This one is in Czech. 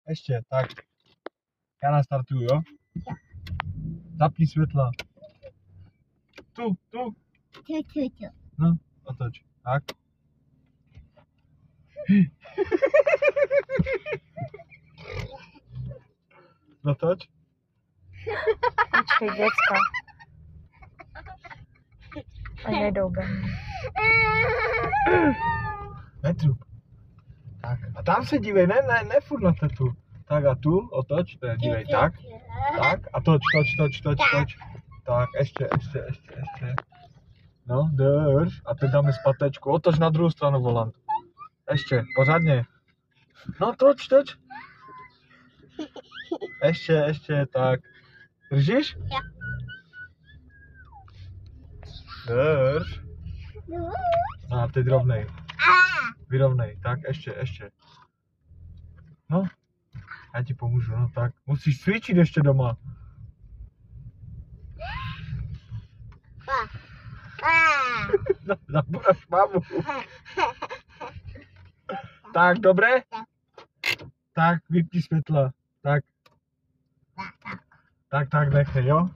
Ještě, tak. Já nastartuju, jo? Zapni světla. Tu. No, otoč. Tak. Natoč. Počkej, děcka. A jedou ven. Netrup. Tak, a tam se dívej, ne furt na tetu. Tak a tu, otoč, to je, dívej, tak. Tak, a toč. Tak, ještě. No, drž. A teď dáme zpátečku. Otoč na druhou stranu volant. Ještě, pořádně. No, toč. Ještě, tak. Držíš? Jo. Drž. No a teď rovnej. Vyrovnej, tak, ještě. No, já ti pomůžu, no tak. Musíš cvičit ještě doma. Zaburaš mámu. Tak, dobré? Tak, vypni světla. Tak, nechej, jo?